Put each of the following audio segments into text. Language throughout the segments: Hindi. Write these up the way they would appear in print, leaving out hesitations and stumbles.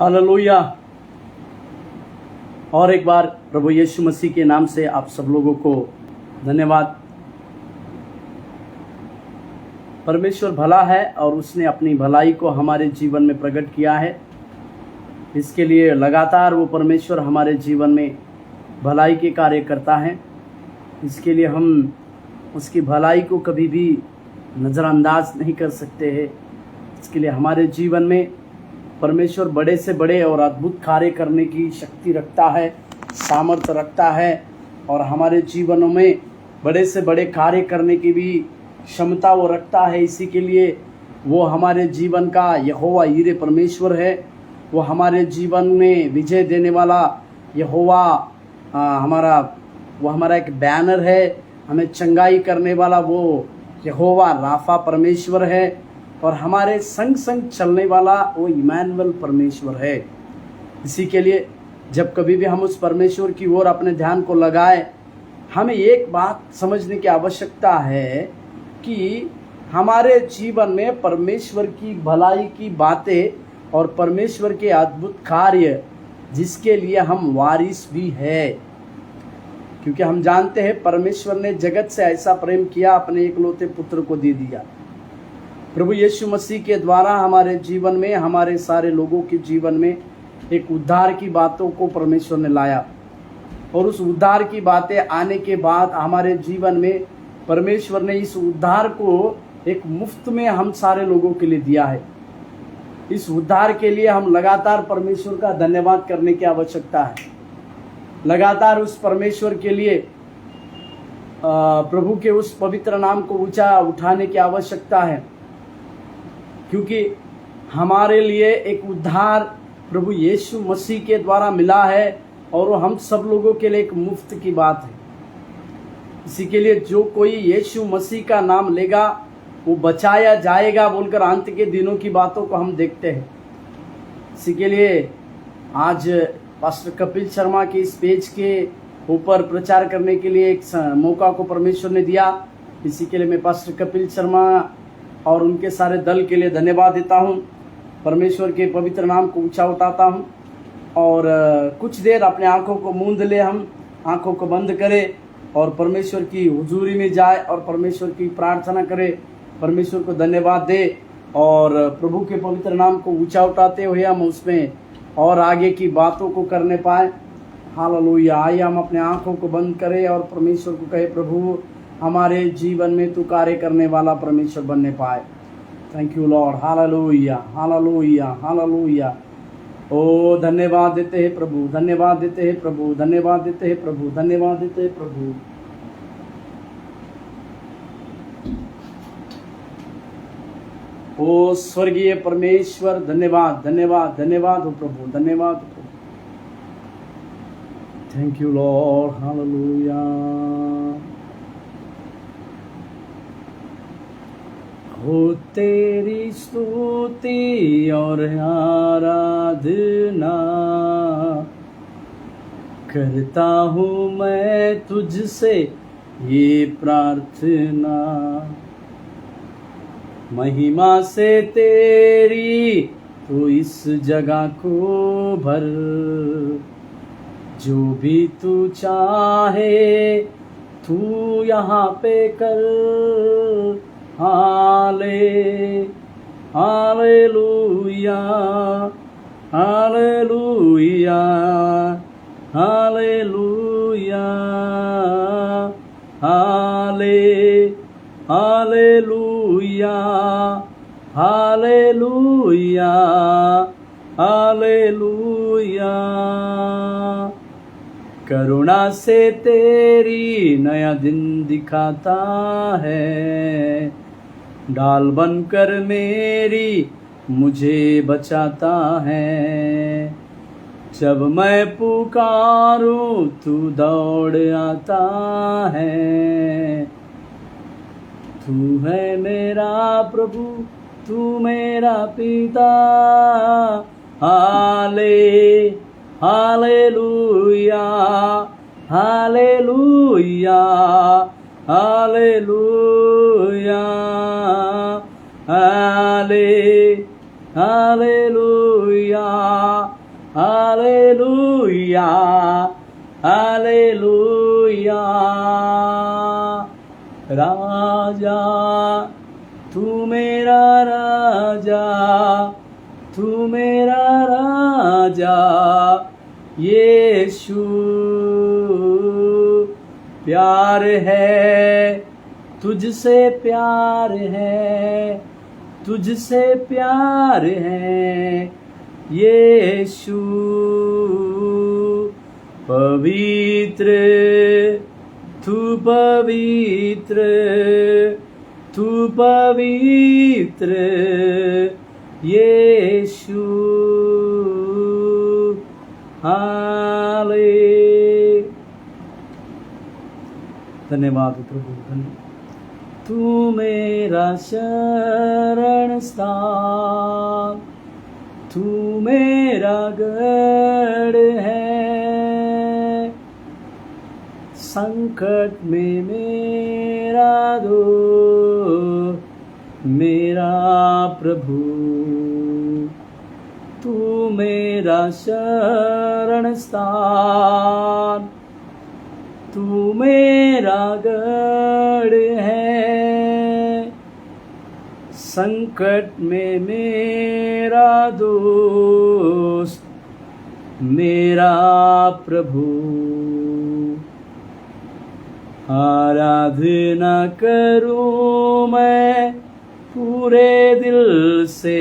हालेलुया। और एक बार प्रभु यीशु मसीह के नाम से आप सब लोगों को धन्यवाद। परमेश्वर भला है और उसने अपनी भलाई को हमारे जीवन में प्रकट किया है। इसके लिए लगातार वो परमेश्वर हमारे जीवन में भलाई के कार्य करता है। इसके लिए हम उसकी भलाई को कभी भी नज़रअंदाज नहीं कर सकते हैं। इसके लिए हमारे जीवन में परमेश्वर बड़े से बड़े और अद्भुत कार्य करने की शक्ति रखता है, सामर्थ्य रखता है और हमारे जीवनों में बड़े से बड़े कार्य करने की भी क्षमता वो रखता है। इसी के लिए वो हमारे जीवन का यहोवा यीरे परमेश्वर है। वो हमारे जीवन में विजय देने वाला यहोवा हमारा एक बैनर है। हमें चंगाई करने वाला वो यहोवा राफा परमेश्वर है और हमारे संग संग चलने वाला वो इमैनुअल परमेश्वर है। इसी के लिए जब कभी भी हम उस परमेश्वर की ओर अपने ध्यान को लगाए, हमें एक बात समझने की आवश्यकता है कि हमारे जीवन में परमेश्वर की भलाई की बातें और परमेश्वर के अद्भुत कार्य जिसके लिए हम वारिस भी है। क्योंकि हम जानते हैं परमेश्वर ने जगत से ऐसा प्रेम किया, अपने इकलौते पुत्र को दे दिया। प्रभु यीशु मसीह के द्वारा हमारे जीवन में, हमारे सारे लोगों के जीवन में एक उद्धार की बातों को परमेश्वर ने लाया और उस उद्धार की बातें आने के बाद हमारे जीवन में परमेश्वर ने इस उद्धार को एक मुफ्त में हम सारे लोगों के लिए दिया है। इस उद्धार के लिए हम लगातार परमेश्वर का धन्यवाद करने की आवश्यकता है। लगातार उस परमेश्वर के लिए प्रभु के उस पवित्र नाम को ऊंचा उठाने की आवश्यकता है, क्योंकि हमारे लिए एक उद्धार प्रभु यीशु मसीह के द्वारा मिला है और वो हम सब लोगों के लिए एक मुफ्त की बात है। इसी के लिए जो कोई यीशु मसीह का नाम लेगा वो बचाया जाएगा बोलकर अंत के दिनों की बातों को हम देखते हैं। इसी के लिए आज पास्टर कपिल शर्मा के इस पेज के ऊपर प्रचार करने के लिए एक मौका को परमेश्वर ने दिया। इसी के लिए मैं पास्टर कपिल शर्मा और उनके सारे दल के लिए धन्यवाद देता हूं। परमेश्वर के पवित्र नाम को ऊंचा उठाता हूं और कुछ देर अपने आंखों को मूंद ले, हम आंखों को बंद करें और परमेश्वर की हुजूरी में जाए और परमेश्वर की प्रार्थना करे, परमेश्वर को धन्यवाद दे और प्रभु के पवित्र नाम को ऊंचा उठाते हुए हम उसमें और आगे की बातों को करने पाए। हालेलुया। आइए हम अपने आंखों को बंद करें और परमेश्वर को कहे, प्रभु हमारे जीवन में तू कार्य करने वाला परमेश्वर बनने पाए। Thank you Lord. हालेलुया, हालेलुया, हालेलुया। ओ धन्यवाद देते हैं प्रभु, धन्यवाद देते हैं प्रभु, धन्यवाद देते हैं प्रभु, धन्यवाद देते हैं प्रभु। ओ स्वर्गीय परमेश्वर, धन्यवाद, धन्यवाद, धन्यवाद हो प्रभु, धन्यवाद हो प्रभु। Thank you Lord. हालेलुया। हो तेरी स्तुति और आराधना करता हूँ मैं तुझसे ये प्रार्थना, महिमा से तेरी तो इस जगह को भर, जो भी तू चाहे तू यहाँ पे कर। हालेलुया, हालेलुया, हालेलुया, हालेलुया, हालेलुया, हालेलुया। करुणा से तेरी नया दिन दिखाता है, डाल बनकर मेरी मुझे बचाता है। जब मैं पुकारूं तू दौड़ आता है। तू है मेरा प्रभु, तू मेरा पिता। हालेलुया, हालेलुया, हालेलुया, हालेलुया, हालेलुया, हालेलुया। राजा तू मेरा राजा, तू मेरा राजा, यीशु प्यार है, तुझसे प्यार है, तुझसे प्यार है, यीशु पवित्र, तू पवित्र, तू पवित्र, यीशु। हाले, धन्यवाद प्रभु, धन्यवाद। तू मेरा शरण स्थान, तू मेरा गढ़ है, संकट में मेरा दोस्त मेरा प्रभु। तू मेरा शरण स्थान, तू मेरा गढ़ है, संकट में मेरा दोस्त मेरा प्रभु। आराधना करूं मैं पूरे दिल से,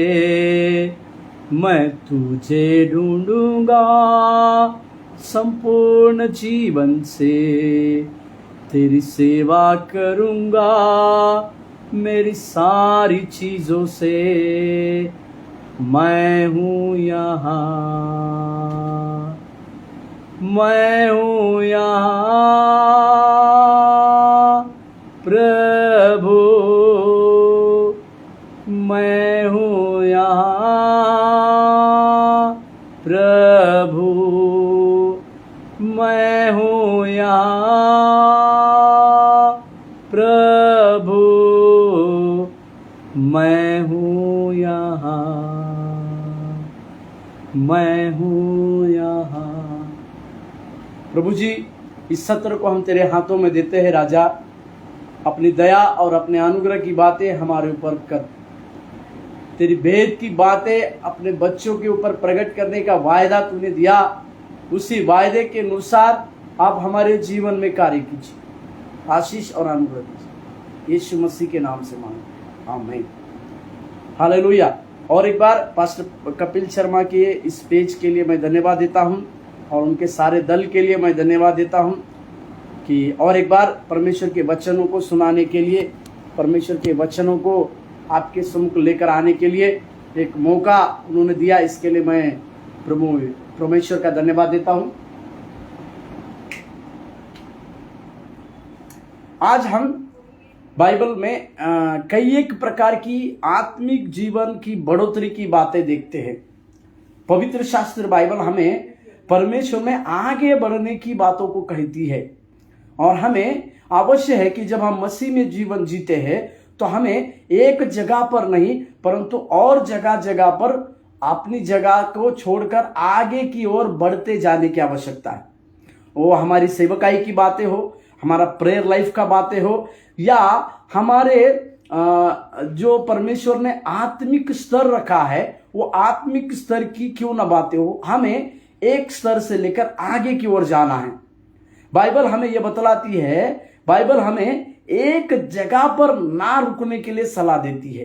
मैं तुझे ढूंढूंगा संपूर्ण जीवन से, तेरी सेवा करूंगा मेरी सारी चीजों से। मैं हूँ यहाँ, मैं हूँ यहाँ प्रभु, मैं हूँ यहाँ प्रभु, मैं हूँ यहाँ प्रभु, मैं हूँ यहाँ, मैं हूँ यहाँ। प्रभु जी, इस सत्र को हम तेरे हाथों में देते हैं राजा। अपनी दया और अपने अनुग्रह की बातें हमारे ऊपर कर। तेरी भेद की बातें अपने बच्चों के ऊपर प्रकट करने का वायदा तूने दिया, उसी वायदे के अनुसार आप हमारे जीवन में कार्य कीजिए। आशीष और अनुग्रह दीजिए, यीशु मसीह के नाम से मांगे, आमीन। हालेलुया। और एक बार पास्टर कपिल शर्मा के इस पेज के लिए मैं धन्यवाद देता हूं, और उनके सारे दल के लिए मैं धन्यवाद देता हूं कि और एक बार परमेश्वर के वचनों को सुनाने के लिए, परमेश्वर के वचनों को आपके सम्मुख लेकर आने के लिए एक मौका उन्होंने दिया। इसके लिए मैं प्रभु परमेश्वर का धन्यवाद देता हूं। आज हम बाइबल में कई एक प्रकार की आत्मिक जीवन की बढ़ोतरी की बातें देखते हैं। पवित्र शास्त्र बाइबल हमें परमेश्वर में आगे बढ़ने की बातों को कहती है, और हमें अवश्य है कि जब हम मसीह में जीवन जीते हैं तो हमें एक जगह पर नहीं परंतु और जगह जगह पर अपनी जगह को छोड़कर आगे की ओर बढ़ते जाने की आवश्यकता है। वो हमारी सेवकाई की बातें हो, हमारा प्रेयर लाइफ का बातें हो, या हमारे जो परमेश्वर ने आत्मिक स्तर रखा है वो आत्मिक स्तर की क्यों ना बातें हो, हमें एक स्तर से लेकर आगे की ओर जाना है। बाइबल हमें यह बतलाती है, बाइबल हमें एक जगह पर ना रुकने के लिए सलाह देती है।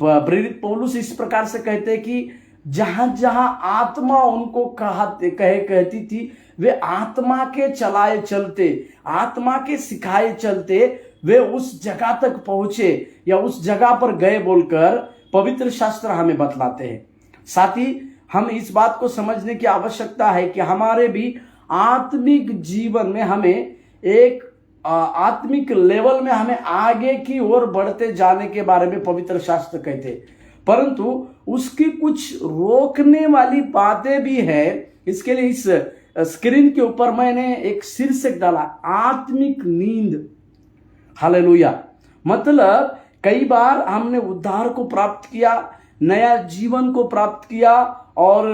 प्रेरित पौलुस इस प्रकार से कहते हैं कि जहां जहां आत्मा उनको कहती थी, वे आत्मा के चलाए चलते, आत्मा के सिखाए चलते वे उस जगह तक पहुंचे या उस जगह पर गए बोलकर पवित्र शास्त्र हमें बतलाते हैं। साथ ही हम इस बात को समझने की आवश्यकता है कि हमारे भी आत्मिक जीवन में हमें एक आत्मिक लेवल में हमें आगे की ओर बढ़ते जाने के बारे में पवित्र शास्त्र कहते हैं, परंतु उसकी कुछ रोकने वाली बातें भी है। इसके लिए इस स्क्रीन के ऊपर मैंने एक शीर्षक डाला, आत्मिक नींद। हालेलुया। मतलब कई बार हमने उद्धार को प्राप्त किया, नया जीवन को प्राप्त किया और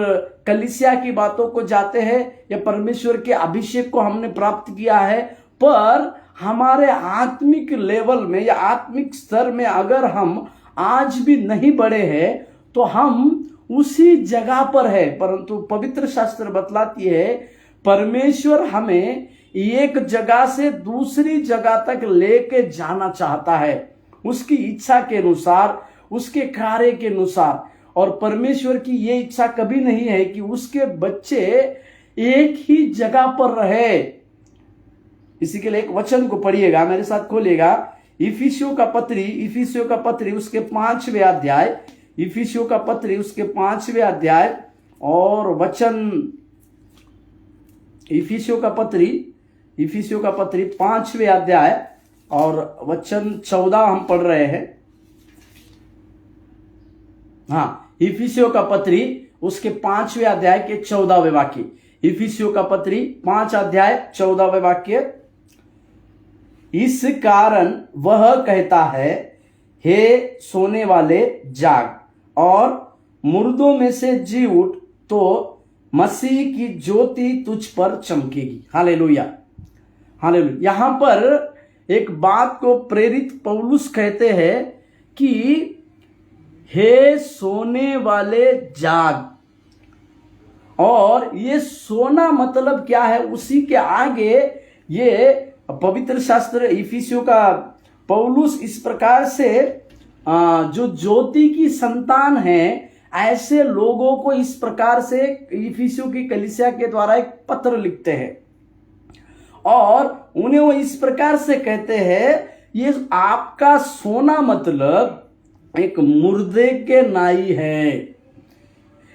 कलीसिया की बातों को जाते हैं या परमेश्वर के अभिषेक को हमने प्राप्त किया है, पर हमारे आत्मिक लेवल में या आत्मिक स्तर में अगर हम आज भी नहीं बढ़े हैं तो हम उसी जगह पर है। परंतु पवित्र शास्त्र बतलाती है परमेश्वर हमें एक जगह से दूसरी जगह तक लेके जाना चाहता है, उसकी इच्छा के अनुसार, उसके कार्य के अनुसार। और परमेश्वर की ये इच्छा कभी नहीं है कि उसके बच्चे एक ही जगह पर रहे। इसी के लिए एक वचन को पढ़िएगा, मेरे साथ खोलिएगा, इफिसियों का पत्री उसके 5वें अध्याय, इफिसियों का पत्री उसके 5वें अध्याय और वचन, इफिसियों का पत्री 5वें अध्याय और वचन 14 हम पढ़ रहे हैं। हाँ, इफिसियों का पत्री उसके 5वें अध्याय के 14वें वाक्य, इफिसियों का पत्री 5 अध्याय 14वें वाक्य। इस कारण वह कहता है, हे सोने वाले जाग और मुर्दों में से जी उठ, तो मसीह की ज्योति तुझ पर चमकेगी। Hallelujah, hallelujah. यहां पर एक बात को प्रेरित पौलुस कहते हैं कि हे सोने वाले जाग, और ये सोना मतलब क्या है, उसी के आगे ये पवित्र शास्त्र इफिसियों का पौलुस इस प्रकार से जो ज्योति की संतान है ऐसे लोगों को इस प्रकार से इफिसियों की कलीसिया के द्वारा एक पत्र लिखते हैं और उन्हें वो इस प्रकार से कहते हैं, ये आपका सोना मतलब एक मुर्दे के नाई है,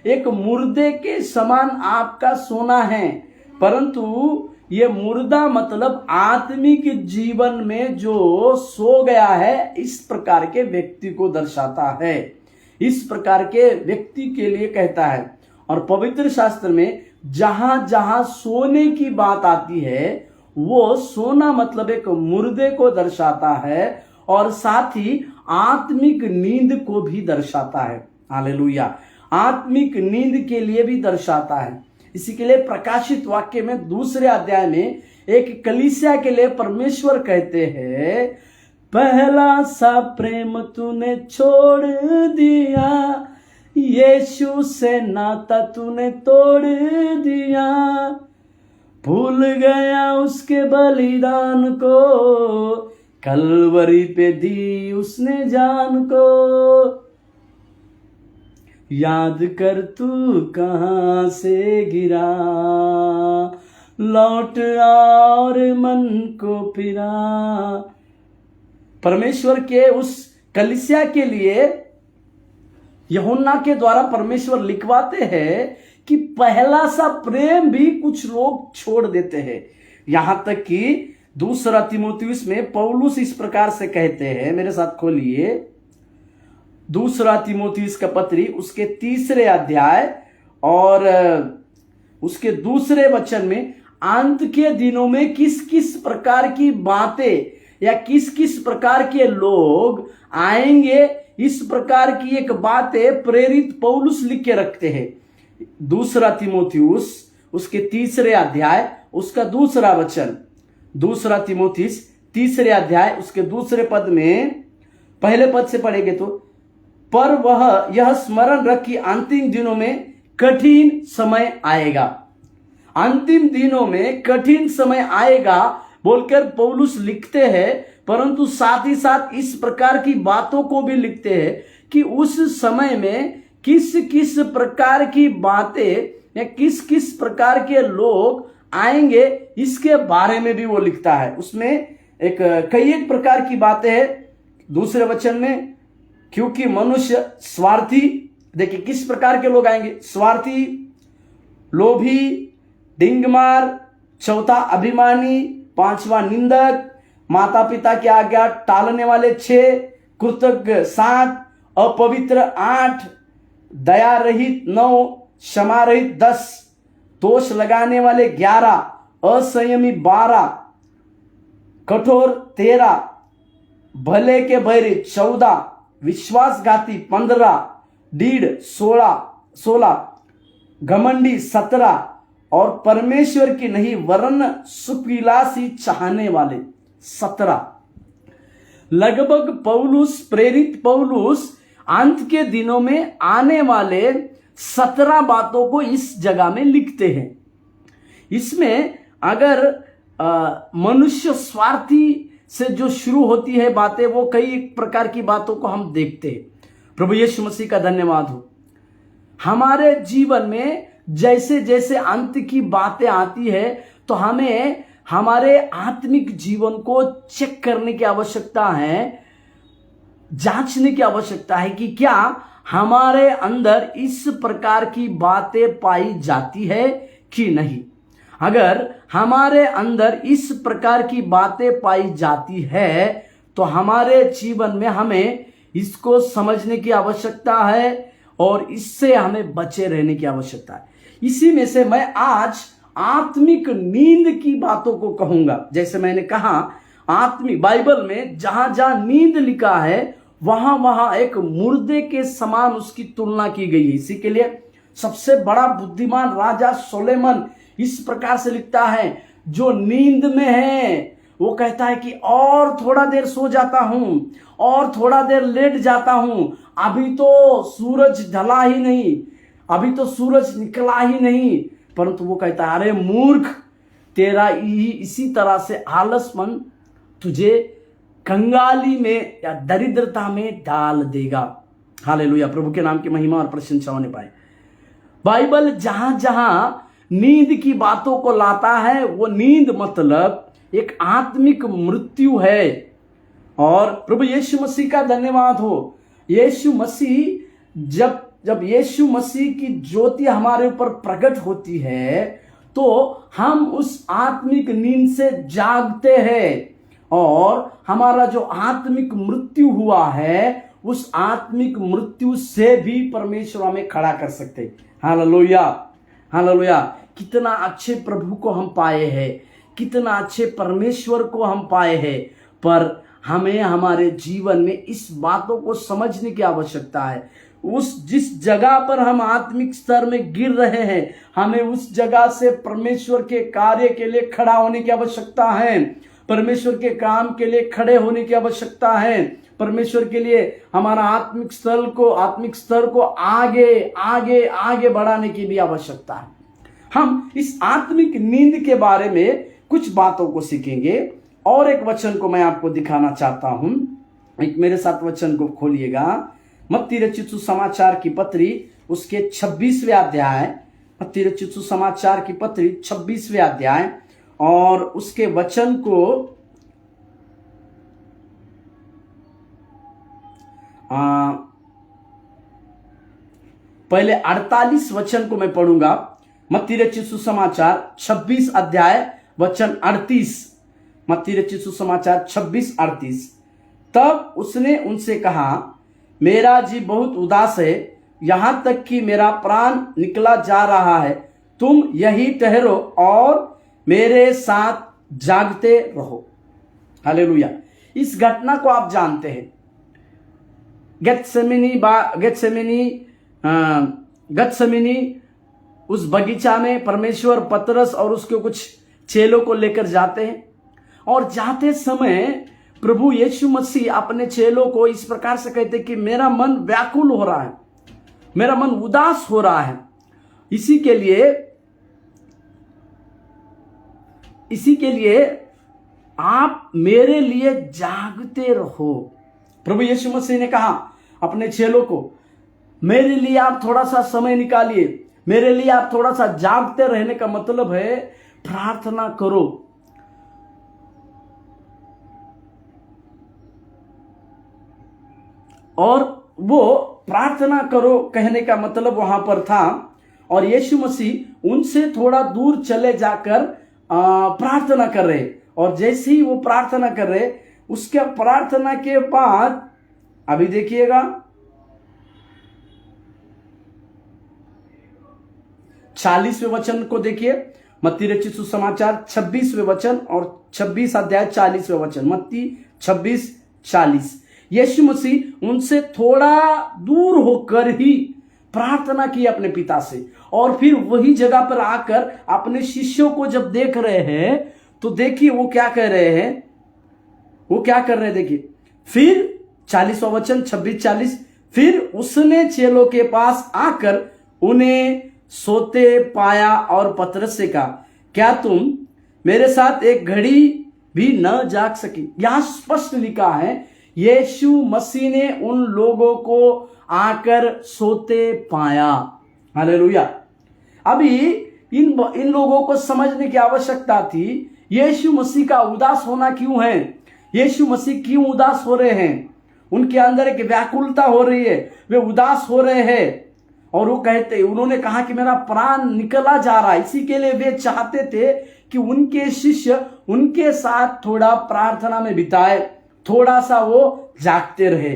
एक मुर्दे के समान आपका सोना है। परंतु ये मुर्दा मतलब आत्मिक जीवन में जो सो गया है, इस प्रकार के व्यक्ति को दर्शाता है, इस प्रकार के व्यक्ति के लिए कहता है। और पवित्र शास्त्र में जहां जहां सोने की बात आती है, वो सोना मतलब एक मुर्दे को दर्शाता है और साथ ही आत्मिक नींद को भी दर्शाता है। हालेलुया, आत्मिक नींद के लिए भी दर्शाता है। इसी के लिए प्रकाशित वाक्य में 2 अध्याय में एक कलीसिया के लिए परमेश्वर कहते हैं, पहला सा प्रेम तूने छोड़ दिया, यीशु से नाता तूने तोड़ दिया, भूल गया उसके बलिदान को, कलवरी पे दी उसने जान को, याद कर तू कहां से गिरा, लौट और मन को फिरा। परमेश्वर के उस कलीसिया के लिए यूहन्ना के द्वारा परमेश्वर लिखवाते हैं कि पहला सा प्रेम भी कुछ लोग छोड़ देते हैं। यहां तक कि 2 तीमुथियुस में पौलुस इस प्रकार से कहते हैं, मेरे साथ खोलिए, 2 तीमुथियुस का पत्री उसके 3 अध्याय और उसके 2 वचन में अंत के दिनों में किस किस प्रकार की बातें या किस किस प्रकार के लोग आएंगे, इस प्रकार की एक बातें प्रेरित पौलुस लिख के रखते हैं। 2 तीमुथियुस उसके 3 अध्याय उसका 2 वचन, 2 तीमुथियुस 3 अध्याय उसके 2 पद में, पहले पद से पढ़ेंगे तो, पर वह यह स्मरण रख कि अंतिम दिनों में कठिन समय आएगा, अंतिम दिनों में कठिन समय आएगा बोलकर पौलुस लिखते हैं। परंतु साथ ही साथ इस प्रकार की बातों को भी लिखते हैं कि उस समय में किस किस प्रकार की बातें या किस किस प्रकार के लोग आएंगे, इसके बारे में भी वो लिखता है। उसमें कई एक प्रकार की बातें हैं 2 वचन में, क्योंकि मनुष्य स्वार्थी, देखिए किस प्रकार के लोग आएंगे, स्वार्थी, लोभी, डिंगमार, 4 अभिमानी, 5वां निंदक, माता पिता की आज्ञा टालने वाले 6, कृतज्ञ 7, अपवित्र 8, दया रहित 9, क्षमा रहित 10, दोष लगाने वाले 11, असंयमी 12, कठोर 13, भले के बैरी 14, विश्वासघाती 15, डीड 16, घमंडी 17 और परमेश्वर की नहीं वरन सुखविलासी चाहने वाले 17। लगभग प्रेरित पौलुस अंत के दिनों में आने वाले 17 बातों को इस जगह में लिखते हैं। इसमें अगर मनुष्य स्वार्थी से जो शुरू होती है बातें, वो कई प्रकार की बातों को हम देखते हैं। प्रभु यीशु मसीह का धन्यवाद हो। हमारे जीवन में जैसे जैसे अंत की बातें आती है तो हमें हमारे आत्मिक जीवन को चेक करने की आवश्यकता है, जांचने की आवश्यकता है कि क्या हमारे अंदर इस प्रकार की बातें पाई जाती है कि नहीं। अगर हमारे अंदर इस प्रकार की बातें पाई जाती है तो हमारे जीवन में हमें इसको समझने की आवश्यकता है और इससे हमें बचे रहने की आवश्यकता है। इसी में से मैं आज आत्मिक नींद की बातों को कहूंगा। जैसे मैंने कहा, आत्मिक बाइबल में जहां जहां नींद लिखा है वहां वहां एक मुर्दे के समान उसकी तुलना की गई है। इसी के लिए सबसे बड़ा बुद्धिमान राजा सोलेमन इस प्रकार से लिखता है, जो नींद में है वो कहता है कि और थोड़ा देर सो जाता हूं और थोड़ा देर लेट जाता हूं, अभी तो सूरज ढला ही नहीं, अभी तो सूरज निकला ही नहीं। परंतु वो कहता है, अरे मूर्ख, तेरा इसी तरह से आलसपन तुझे कंगाली में या दरिद्रता में डाल देगा। हालेलुया, प्रभु के नाम की महिमा और प्रशंसा होने पाए। बाइबल जहां जहां नींद की बातों को लाता है, वो नींद मतलब एक आत्मिक मृत्यु है। और प्रभु यीशु मसीह का धन्यवाद हो। यीशु मसीह जब यीशु मसीह की ज्योति हमारे ऊपर प्रकट होती है तो हम उस आत्मिक नींद से जागते हैं और हमारा जो आत्मिक मृत्यु हुआ है उस आत्मिक मृत्यु से भी परमेश्वर हमें खड़ा कर सकते हैं। Hallelujah, hallelujah. कितना अच्छे प्रभु को हम पाए हैं, कितना अच्छे परमेश्वर को हम पाए हैं, पर हमें हमारे जीवन में इस बातों को समझने की आवश्यकता है। जिस जगह पर हम आत्मिक स्तर में गिर रहे हैं, हमें उस जगह से परमेश्वर के कार्य के लिए खड़ा होने की आवश्यकता है, परमेश्वर के काम के लिए खड़े होने की आवश्यकता है, परमेश्वर के लिए हमारा आत्मिक स्तर को आगे आगे आगे बढ़ाने की भी आवश्यकता है। हम इस आत्मिक नींद के बारे में कुछ बातों को सीखेंगे और एक वचन को मैं आपको दिखाना चाहता हूं। एक मेरे साथ वचन को खोलिएगा, मत्ती रचित सुसमाचार की पत्री उसके 26वें अध्याय, मत्ती रचित सुसमाचार की पत्री 26वें अध्याय और उसके वचन को पहले 48 वचन को मैं पढ़ूंगा। मत्ती रचित सुसमाचार 26 अध्याय वचन 38, मत्ती रचित सुसमाचार 26:38। तब उसने उनसे कहा, मेरा जी बहुत उदास है, यहां तक कि मेरा प्राण निकला जा रहा है, तुम यही ठहरो और मेरे साथ जागते रहो। हालेलुया। इस घटना को आप जानते हैं। गतसेमनी उस बगीचा में परमेश्वर पतरस और उसके कुछ चेलों को लेकर जाते हैं और जाते समय प्रभु यीशु मसीह अपने चेलों को इस प्रकार से कहते कि मेरा मन व्याकुल हो रहा है, मेरा मन उदास हो रहा है, इसी के लिए आप मेरे लिए जागते रहो। प्रभु यीशु मसीह ने कहा अपने चेलों को, मेरे लिए आप थोड़ा सा समय निकालिए, मेरे लिए आप थोड़ा सा जागते रहने का मतलब है प्रार्थना करो। और वो प्रार्थना करो कहने का मतलब वहां पर था और यीशु मसीह उनसे थोड़ा दूर चले जाकर प्रार्थना कर रहे, और जैसे ही वो प्रार्थना कर रहे उसके प्रार्थना के बाद अभी देखिएगा 40वें वचन को देखिए, मत्ती रचित सुसमाचार 26वें वचन और 26 अध्याय 40वें वचन, मत्ती 26:40। यीशु मसीह उनसे थोड़ा दूर होकर ही प्रार्थना की अपने पिता से, और फिर वही जगह पर आकर अपने शिष्यों को जब देख रहे हैं तो देखिए वो क्या कह रहे हैं, वो क्या कर रहे हैं देखिए। फिर 40वां वचन 26-40, फिर उसने चेलों के पास आकर उन्हें सोते पाया और पतरस से कहा, क्या तुम मेरे साथ एक घड़ी भी न जाग सकी। यहां स्पष्ट लिखा है यीशु मसीह ने उन लोगों को आकर सोते पाया। हालेलुया। अभी इन लोगों को समझने की आवश्यकता थी यीशु मसीह का उदास होना क्यों है, यीशु मसीह क्यों उदास हो रहे हैं। उनके अंदर एक व्याकुलता हो रही है, वे उदास हो रहे हैं, और वो कहते, उन्होंने कहा कि मेरा प्राण निकला जा रहा है। इसी के लिए वे चाहते थे कि उनके शिष्य उनके साथ थोड़ा प्रार्थना में बिताए, थोड़ा सा वो जागते रहे,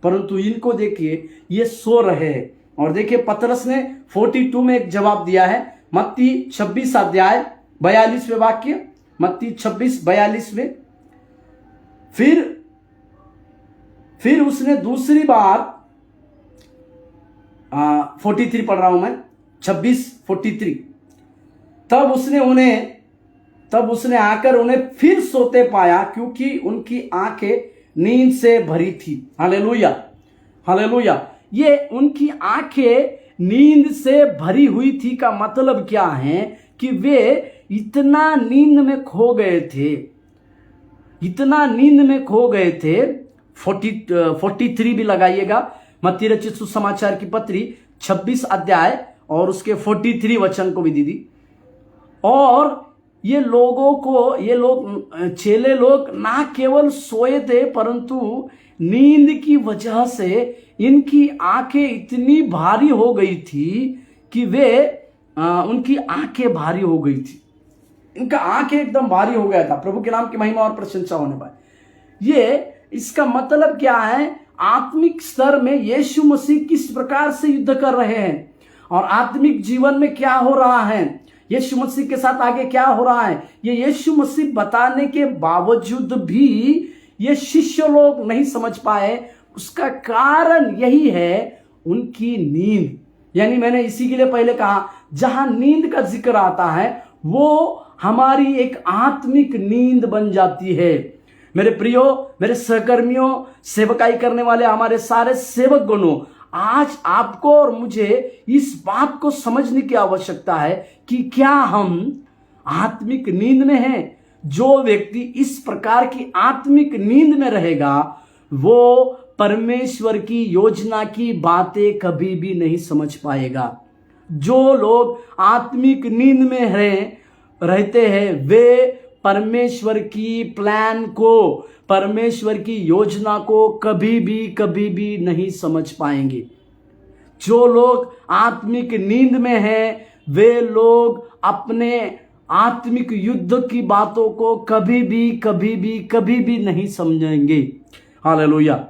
परंतु इनको देखिए ये सो रहे हैं। और देखिए पतरस ने 42 में एक जवाब दिया है, मत्ती 26 अध्याय 42वें वाक्य, मत्ती 26-42 में। फिर उसने दूसरी बार 43 पढ़ रहा हूं मैं, 26:43, तब उसने आकर उन्हें फिर सोते पाया क्योंकि उनकी आंखें नींद से भरी थी। Hallelujah, hallelujah. ये उनकी आंखें नींद से भरी हुई थी का मतलब क्या है कि वे इतना नींद में खो गए थे, इतना नींद में खो गए थे। 43 भी लगाइएगा, मत्ती रचित सुसमाचार की पत्री 26 अध्याय और उसके 43 वचन को भी दीदी। और ये चेले लोग ना केवल सोए थे परंतु नींद की वजह से इनकी आंखें इतनी भारी हो गई थी कि उनकी आंखें भारी हो गई थी, इनका आंखें एकदम भारी हो गया था। प्रभु के नाम की महिमा और प्रशंसा होने पाए। ये इसका मतलब क्या है, आत्मिक स्तर में यीशु मसीह किस प्रकार से युद्ध कर रहे हैं और आत्मिक जीवन में क्या हो रहा है, यीशु मसीह के साथ आगे क्या हो रहा है, ये यीशु मसीह बताने के बावजूद भी ये शिष्य लोग नहीं समझ पाए। उसका कारण यही है उनकी नींद। यानी मैंने इसी के लिए पहले कहा, जहां नींद का जिक्र आता है वो हमारी एक आत्मिक नींद बन जाती है। मेरे प्रियो, मेरे सहकर्मियों, सेवकाई करने वाले हमारे सारे सेवक गणों, आज आपको और मुझे इस बात को समझने की आवश्यकता है कि क्या हम आत्मिक नींद में हैं। जो व्यक्ति इस प्रकार की आत्मिक नींद में रहेगा वो परमेश्वर की योजना की बातें कभी भी नहीं समझ पाएगा। जो लोग आत्मिक नींद में रहते हैं वे परमेश्वर की प्लान को, परमेश्वर की योजना को कभी भी नहीं समझ पाएंगे। जो लोग आत्मिक नींद में हैं वे लोग अपने आत्मिक युद्ध की बातों को कभी भी नहीं समझेंगे। Hallelujah,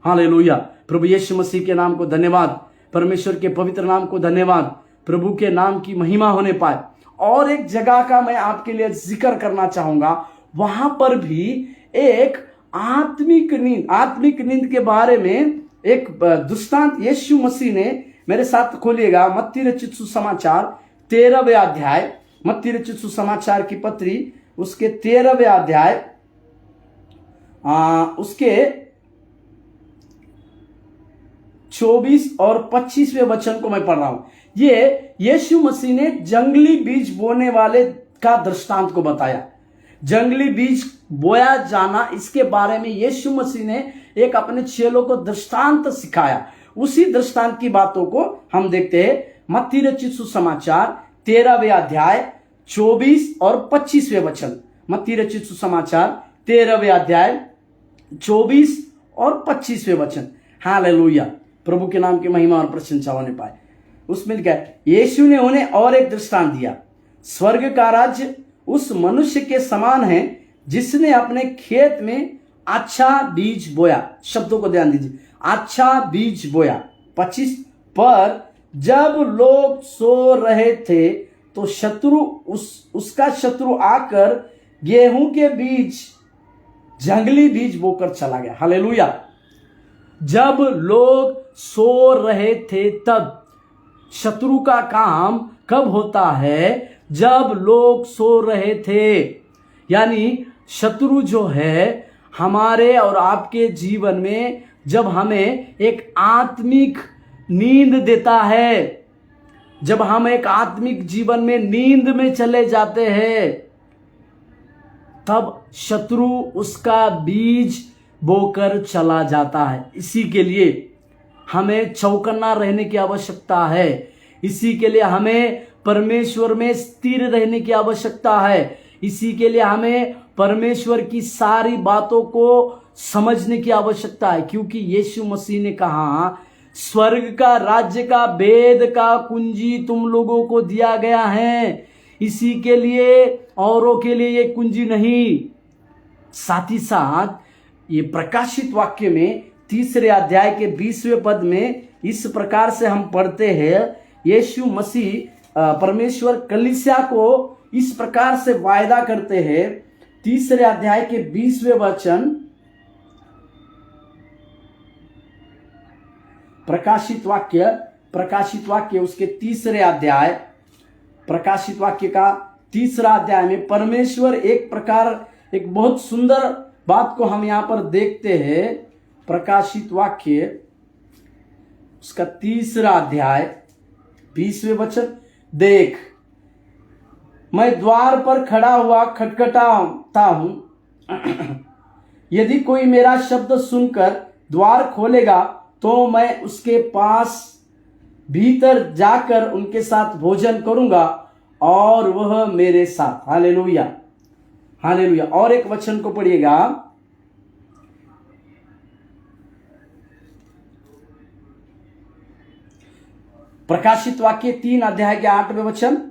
hallelujah. प्रभु यीशु मसीह के नाम को धन्यवाद, परमेश्वर के पवित्र नाम को धन्यवाद, प्रभु के नाम की महिमा होने पाए। और एक जगह का मैं आपके लिए जिक्र करना चाहूंगा, वहां पर भी एक आत्मिक नींद के बारे में एक दृष्टांत यीशु मसीह ने, मेरे साथ खोलिएगा मत्ती रचित सुसमाचार 13वें अध्याय, मत्ती रचित सुसमाचार की पत्री उसके 13वें अध्याय उसके 24 और 25वें वचन को मैं पढ़ रहा हूं। ये यीशु मसीह ने जंगली बीज बोने वाले का दृष्टांत को बताया। जंगली बीज बोया जाना, इसके बारे में यीशु मसीह ने एक अपने चेलों को दृष्टांत सिखाया। उसी दृष्टांत की बातों को हम देखते हैं। मत्ती रचित सुसमाचार 13वें अध्याय 24 और 25वें वचन। मत्ती रचित सुसमाचार 13वें अध्याय 24 और 25वें वचन। हालेलुया, प्रभु के नाम की महिमा और प्रशंसा होने पाए। उसमें लिखा है, यीशु ने उन्हें और एक दृष्टांत दिया, स्वर्ग का राज्य उस मनुष्य के समान है जिसने अपने खेत में अच्छा बीज बोया। शब्दों को ध्यान दीजिए, अच्छा बीज बोया। 25 पर जब लोग सो रहे थे तो उसका शत्रु आकर गेहूं के बीज, जंगली बीज बोकर चला गया। हालेलुया, जब लोग सो रहे थे तब। शत्रु का काम कब होता है? जब लोग सो रहे थे। यानी शत्रु जो है हमारे और आपके जीवन में जब हमें एक आत्मिक नींद देता है, जब हम एक आत्मिक जीवन में नींद में चले जाते हैं, तब शत्रु उसका बीज बोकर चला जाता है। इसी के लिए हमें चौकन्ना रहने की आवश्यकता है। इसी के लिए हमें परमेश्वर में स्थिर रहने की आवश्यकता है। इसी के लिए हमें परमेश्वर की सारी बातों को समझने की आवश्यकता है, क्योंकि यीशु मसीह ने कहा स्वर्ग का राज्य का भेद का कुंजी तुम लोगों को दिया गया है। इसी के लिए औरों के लिए ये कुंजी नहीं। साथ ही साथ ये प्रकाशित वाक्य में 3 अध्याय के 20वें पद में इस प्रकार से हम पढ़ते हैं, यीशु मसीह परमेश्वर कलीसिया को इस प्रकार से वायदा करते हैं। 3 अध्याय के 20वें वचन, प्रकाशित वाक्य उसके 3 अध्याय, प्रकाशित वाक्य का 3 अध्याय में परमेश्वर एक बहुत सुंदर बात को हम यहां पर देखते हैं। प्रकाशित वाक्य उसका 3 अध्याय 20वें वचन, देख मैं द्वार पर खड़ा हुआ खटखटाता हूं, यदि कोई मेरा शब्द सुनकर द्वार खोलेगा तो मैं उसके पास भीतर जाकर उनके साथ भोजन करूंगा और वह मेरे साथ। Hallelujah, hallelujah. और एक वचन को पढ़िएगा, प्रकाशित वाक्य 3 अध्याय के 8वें वचन,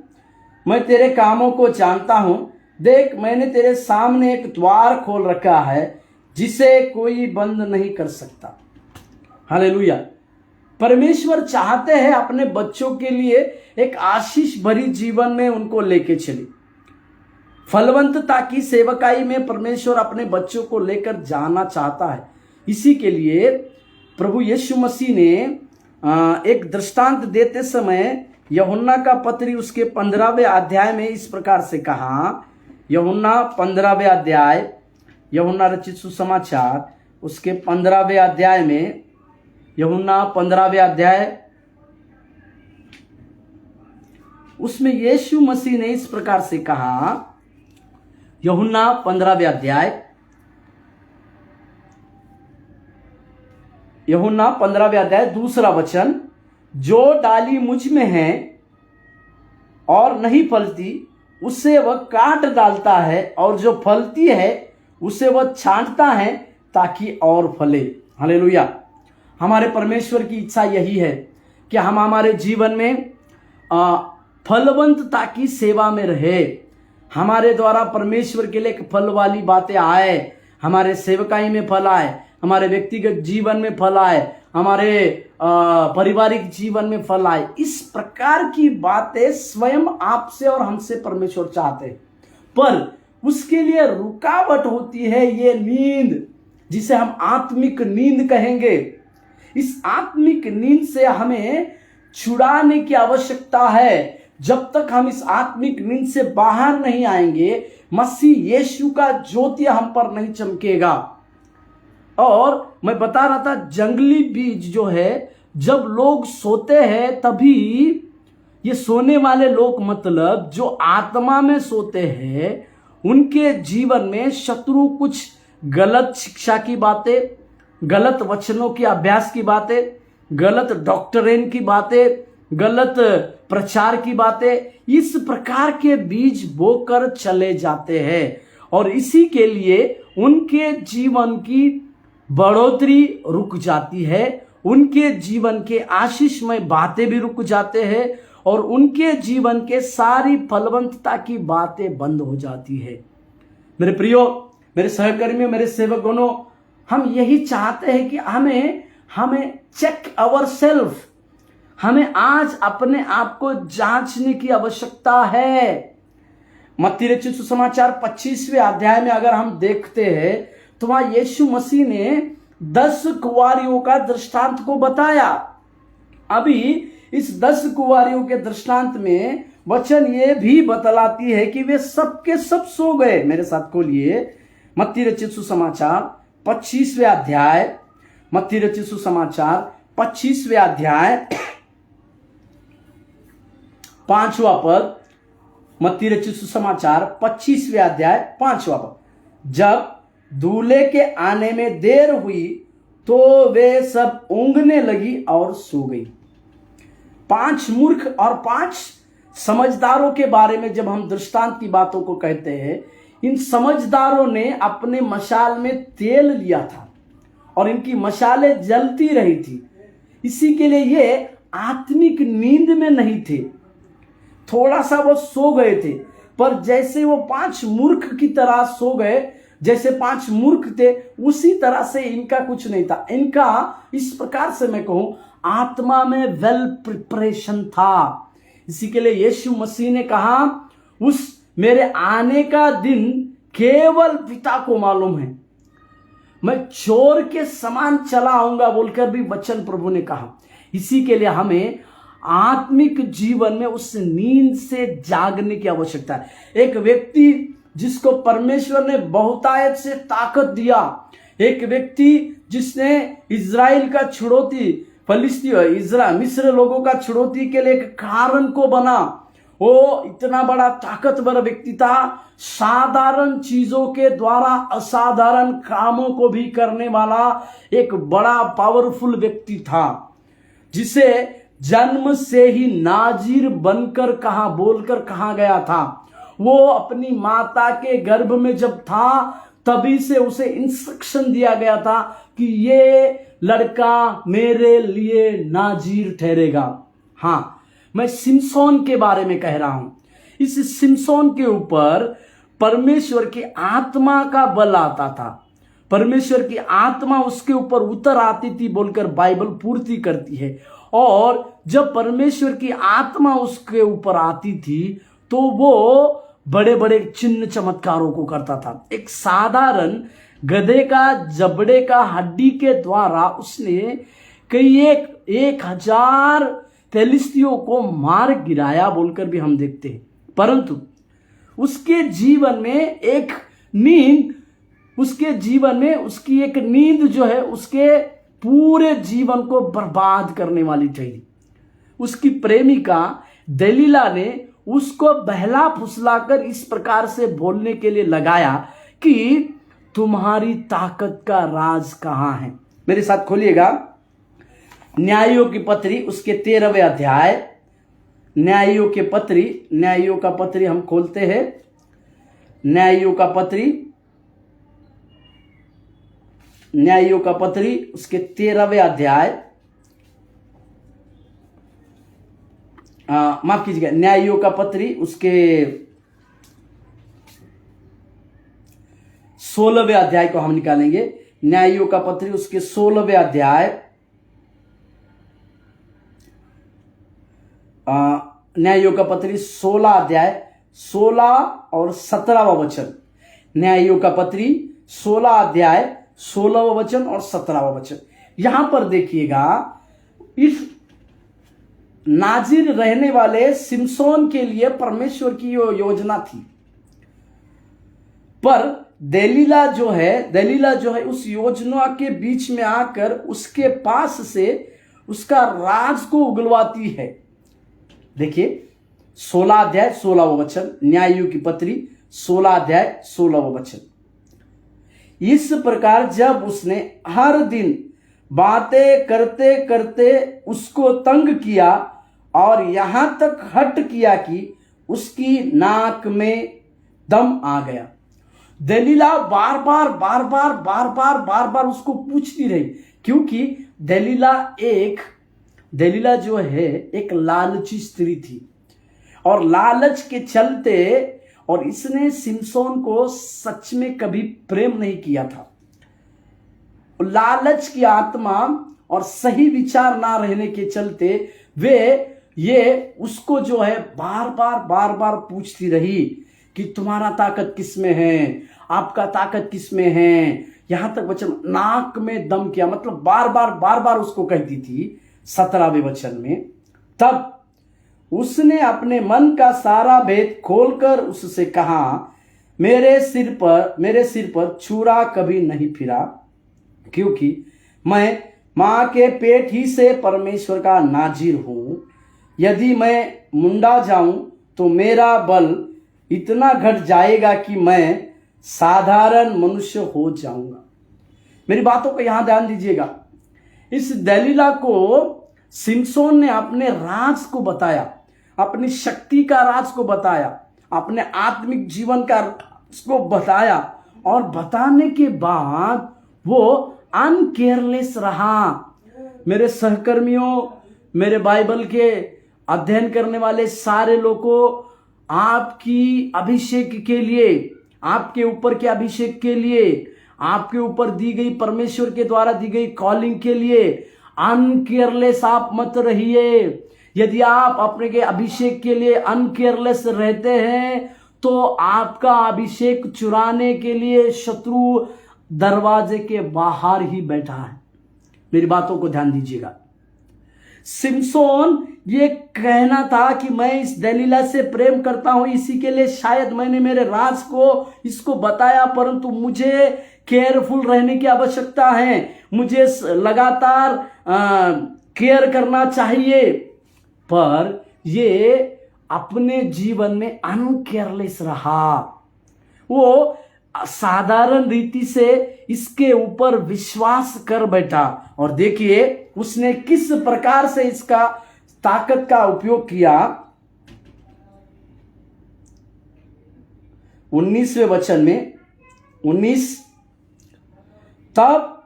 मैं तेरे कामों को जानता हूं, देख मैंने तेरे सामने एक द्वार खोल रखा है जिसे कोई बंद नहीं कर सकता। हालेलुया। परमेश्वर चाहते हैं अपने बच्चों के लिए एक आशीष भरी जीवन में उनको लेके चले। फलवंतता की सेवकाई में परमेश्वर अपने बच्चों को लेकर जाना चाहता है। इसी के लिए प्रभु यीशु मसीह ने एक दृष्टांत देते समय यूहन्ना का पत्री उसके 15वें अध्याय में इस प्रकार से कहा। यूहन्ना 15वें अध्याय, यूहन्ना रचित सुसमाचार उसके 15वें अध्याय में, यूहन्ना 15वें अध्याय, उसमें यीशु मसीह ने इस प्रकार से कहा। यूहन्ना 15वें अध्याय, यूहन्ना 15वें अध्याय 2 वचन, जो डाली मुझ में है और नहीं फलती उसे वह काट डालता है, और जो फलती है उसे वह छांटता है ताकि और फले। हालेलुया। हमारे परमेश्वर की इच्छा यही है कि हम हमारे जीवन में फलवंतता की सेवा में रहे। हमारे द्वारा परमेश्वर के लिए फल वाली बातें आए, हमारे सेवकाई में फल आए, हमारे व्यक्तिगत जीवन में फल आए, हमारे पारिवारिक जीवन में फल आए। इस प्रकार की बातें स्वयं आपसे और हमसे परमेश्वर चाहते हैं, पर उसके लिए रुकावट होती है ये नींद, जिसे हम आत्मिक नींद कहेंगे। इस आत्मिक नींद से हमें छुड़ाने की आवश्यकता है। जब तक हम इस आत्मिक नींद से बाहर नहीं आएंगे, मसीह यीशु का ज्योति हम पर नहीं चमकेगा। और मैं बता रहा था, जंगली बीज जो है, जब लोग सोते हैं तभी, ये सोने वाले लोग मतलब जो आत्मा में सोते हैं, उनके जीवन में शत्रु कुछ गलत शिक्षा की बातें, गलत वचनों की अभ्यास की बातें, गलत डॉक्ट्रिन की बातें, गलत प्रचार की बातें, इस प्रकार के बीज बोकर चले जाते हैं। और इसी के लिए उनके जीवन की बढ़ोतरी रुक जाती है, उनके जीवन के आशीषमय बातें भी रुक जाते हैं, और उनके जीवन के सारी फलवंतता की बातें बंद हो जाती है। मेरे प्रियो, मेरे सहकर्मियों, मेरे सेवकगणों, हम यही चाहते हैं कि हमें चेक अवर सेल्फ, हमें आज अपने आप को जांचने की आवश्यकता है। मत्ती रचित सुसमाचार 25वें अध्याय में अगर हम देखते हैं तो वहां यीशु मसीह ने 10 कुंवारियों का दृष्टांत को बताया। अभी इस 10 कुंवारियों के दृष्टांत में वचन ये भी बतलाती है कि वे सब के सब सो गए। मेरे साथ खोलिए मत्ती रचित सुसमाचार 25वें अध्याय, मत्ती रचित सुसमाचार 25वें अध्याय 5वां पद, मत्ती रचित सुसमाचार 25वें अध्याय 5वां पद। जब दूल्हे के आने में देर हुई तो वे सब ऊँघने लगी और सो गई। 5 मूर्ख और 5 समझदारों के बारे में जब हम दृष्टांत की बातों को कहते हैं, इन समझदारों ने अपने मशाल में तेल लिया था और इनकी मशालें जलती रही थी। इसी के लिए ये आत्मिक नींद में नहीं थे, थोड़ा सा वो सो गए थे। पर जैसे वो 5 मूर्ख की तरह सो गए, जैसे 5 मूर्ख थे, उसी तरह से इनका कुछ नहीं था। इनका इस प्रकार से मैं कहूं, आत्मा में वेल प्रिपरेशन था। इसी के लिए यीशु मसीह ने कहा, उस मेरे आने का दिन केवल पिता को मालूम है, मैं चोर के समान चला आऊंगा बोलकर भी वचन प्रभु ने कहा। इसी के लिए हमें आत्मिक जीवन में उस नींद से जागने की आवश्यकता है। एक व्यक्ति जिसको परमेश्वर ने बहुतायत से ताकत दिया, एक व्यक्ति जिसने इज़राइल का छुड़ौती, मिस्र लोगों का छुड़ौती के लिए एक कारण को बना, वो इतना बड़ा ताकतवर व्यक्ति था। साधारण चीजों के द्वारा असाधारण कामों को भी करने वाला एक बड़ा पावरफुल व्यक्ति था, जिसे जन्म से ही नाजीर बनकर बोलकर कहा गया था। वो अपनी माता के गर्भ में जब था, तभी से उसे इंस्ट्रक्शन दिया गया था कि ये लड़का मेरे लिए नाजीर ठहरेगा। हाँ, मैं सिमसोन के बारे में कह रहा हूं। इस सिमसोन के ऊपर परमेश्वर की आत्मा का बल आता था, परमेश्वर की आत्मा उसके ऊपर उतर आती थी बोलकर बाइबल पूर्ति करती है। और जब परमेश्वर की आत्मा उसके ऊपर आती थी तो वो बड़े बड़े चिन्ह चमत्कारों को करता था। एक साधारण गधे का जबड़े का हड्डी के द्वारा उसने कई 1000 फिलिस्तियों को मार गिराया बोलकर भी हम देखते हैं। परंतु उसके जीवन में एक नींद, उसकी एक नींद जो है उसके पूरे जीवन को बर्बाद करने वाली थी। उसकी प्रेमिका दलीला ने उसको बहला फुसलाकर इस प्रकार से बोलने के लिए लगाया कि तुम्हारी ताकत का राज कहां है। मेरे साथ खोलिएगा न्यायों की पत्री उसके 13वें अध्याय, न्यायों का पत्री हम खोलते हैं। न्यायों का पत्री उसके 13वें अध्याय, माफ कीजिएगा, न्यायों का पत्री उसके 16वें अध्याय को हम निकालेंगे। न्यायों का पत्री उसके 16वें अध्याय, न्यायों का पत्री 16 अध्याय 16 और 17वां वचन। न्यायों का पत्री 16 अध्याय 16वां वचन और 17वां वचन। यहां पर देखिएगा, इस नाजिर रहने वाले सिमसोन के लिए परमेश्वर की योजना थी। पर दलीला जो है उस योजना के बीच में आकर उसके पास से उसका राज को उगलवाती है। देखिए 16 अध्याय 16वां वचन, न्यायों की पत्री 16 अध्याय 16वां वचन। इस प्रकार जब उसने हर दिन बातें करते करते उसको तंग किया और यहां तक हट किया कि उसकी नाक में दम आ गया। दलीला बार बार उसको पूछती रही, क्योंकि दलीला जो है एक लालची स्त्री थी और लालच के चलते, और इसने सिमसोन को सच में कभी प्रेम नहीं किया था। लालच की आत्मा और सही विचार ना रहने के चलते ये उसको जो है बार बार पूछती रही कि तुम्हारा ताकत किस में है, आपका ताकत किस में है, यहां तक वचन नाक में दम किया, मतलब बार बार उसको कहती थी 17वें वचन में। तब उसने अपने मन का सारा भेद खोलकर उससे कहा, मेरे सिर पर छुरा कभी नहीं फिरा, क्योंकि मैं मां के पेट ही से परमेश्वर का नाजिर हूं। यदि मैं मुंडा जाऊं तो मेरा बल इतना घट जाएगा कि मैं साधारण मनुष्य हो जाऊंगा। मेरी बातों को यहां ध्यान दीजिएगा। इस दलीला को सिमसोन ने अपने राज को बताया, अपनी शक्ति का राज को बताया, अपने आत्मिक जीवन का राज को बताया, और बताने के बाद वो अनकेयरलेस रहा। मेरे सहकर्मियों, मेरे बाइबल के अध्ययन करने वाले सारे लोगों, आपकी अभिषेक के लिए, आपके ऊपर के अभिषेक के लिए, आपके ऊपर दी गई परमेश्वर के द्वारा दी गई कॉलिंग के लिए अनकेयरलेस आप मत रहिए। यदि आप अपने के अभिषेक के लिए अनकेयरलेस रहते हैं तो आपका अभिषेक चुराने के लिए शत्रु दरवाजे के बाहर ही बैठा है। मेरी बातों को ध्यान दीजिएगा। सिमसोन ये कहना था कि मैं इस दलीला से प्रेम करता हूं, इसी के लिए शायद मैंने मेरे राज को इसको बताया, परंतु मुझे केयरफुल रहने की आवश्यकता है, मुझे लगातार केयर करना चाहिए। पर ये अपने जीवन में अनकेयरलेस रहा। वो साधारण रीति से इसके ऊपर विश्वास कर बैठा, और देखिए उसने किस प्रकार से इसका ताकत का उपयोग किया। 19वें वचन में 19, तब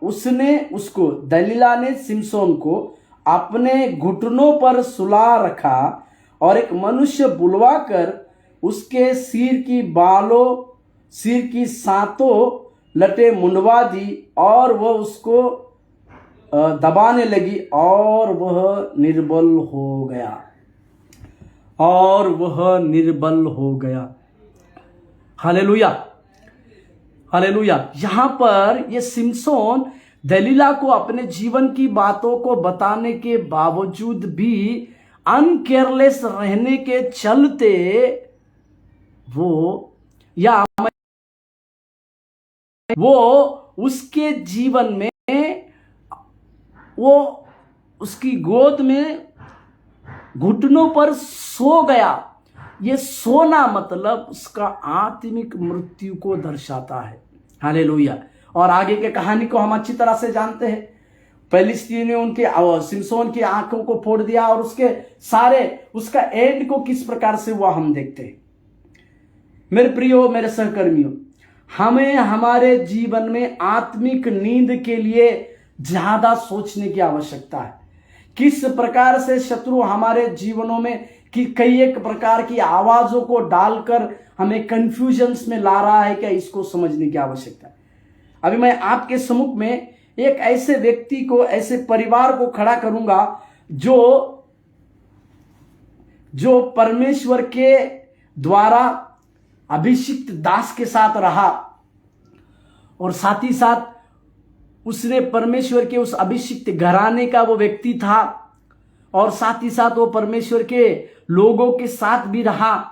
दलीला ने सिमसोन को अपने घुटनों पर सुला रखा और एक मनुष्य बुलवाकर उसके सिर की सातों लटे मुंडवा दी, और वह उसको दबाने लगी, और वह निर्बल हो गया। Hallelujah, hallelujah. यहां पर ये सिमसोन दलीला को अपने जीवन की बातों को बताने के बावजूद भी अनकेयरलेस रहने के चलते वो उसके जीवन में वो उसकी गोद में घुटनों पर सो गया। ये सोना मतलब उसका आत्मिक मृत्यु को दर्शाता है। हालेलुया। और आगे के कहानी को हम अच्छी तरह से जानते हैं। फिलिस्तीन ने उनके सिमसोन की आंखों को फोड़ दिया, और उसका एंड को किस प्रकार से हुआ हम देखते हैं। मेरे प्रियो, मेरे सहकर्मियों, हमें हमारे जीवन में आत्मिक नींद के लिए ज्यादा सोचने की आवश्यकता है। किस प्रकार से शत्रु हमारे जीवनों में कि कई एक प्रकार की आवाजों को डालकर हमें कंफ्यूजन्स में ला रहा है, क्या इसको समझने की आवश्यकता है। अभी मैं आपके सम्मुख में एक ऐसे व्यक्ति को, ऐसे परिवार को खड़ा करूंगा जो परमेश्वर के द्वारा अभिषिक्त दास के साथ रहा, और साथ ही साथ उसने परमेश्वर के उस अभिषिक्त घराने का वो व्यक्ति था, और साथ ही साथ वो परमेश्वर के लोगों के साथ भी रहा,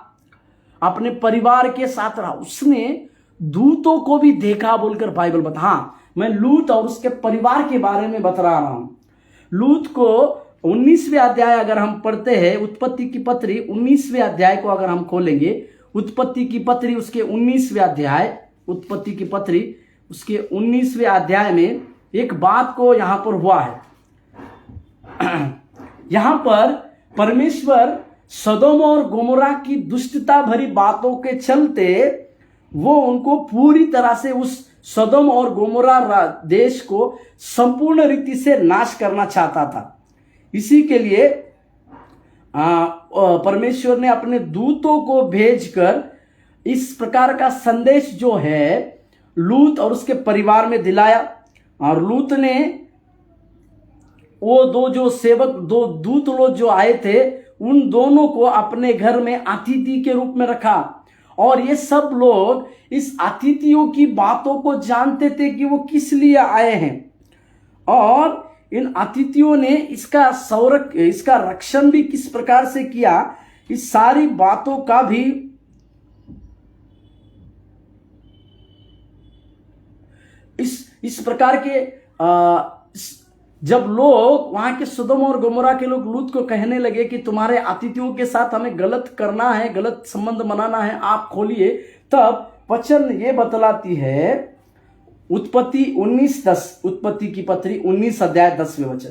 अपने परिवार के साथ रहा। उसने दूतों को भी देखा बोलकर बाइबल बता। हाँ, मैं लूत और उसके परिवार के बारे में बता रहा हूं। लूत को 19वें अध्याय अगर हम पढ़ते हैं, उत्पत्ति की पत्री 19वें अध्याय को अगर हम खोलेंगे, उत्पत्ति की पत्री उसके 19वें अध्याय, उत्पत्ति की पत्री उसके 19वें अध्याय में एक बात को यहां पर हुआ है। यहां पर परमेश्वर सदोम और गोमोरा की दुष्टता भरी बातों के चलते वो उनको पूरी तरह से, उस सदोम और गोमोरा देश को संपूर्ण रीति से नाश करना चाहता था। इसी के लिए परमेश्वर ने अपने दूतों को भेजकर इस प्रकार का संदेश जो है लूत और उसके परिवार में दिलाया। और लूत ने वो दो दूत लोग जो आए थे, उन दोनों को अपने घर में अतिथि के रूप में रखा, और ये सब लोग इस अतिथियों की बातों को जानते थे कि वो किस लिए आए हैं, और इन अतिथियों ने इसका रक्षण भी किस प्रकार से किया, इस सारी बातों का भी इस प्रकार के जब लोग वहां के सदोम और गोमोरा के लोग लूत को कहने लगे कि तुम्हारे अतिथियों के साथ हमें गलत करना है, गलत संबंध बनाना है, आप खोलिए, तब वचन ये बतलाती है उत्पत्ति 19:10, उत्पत्ति की पत्री 19 अध्याय 10वें वचन,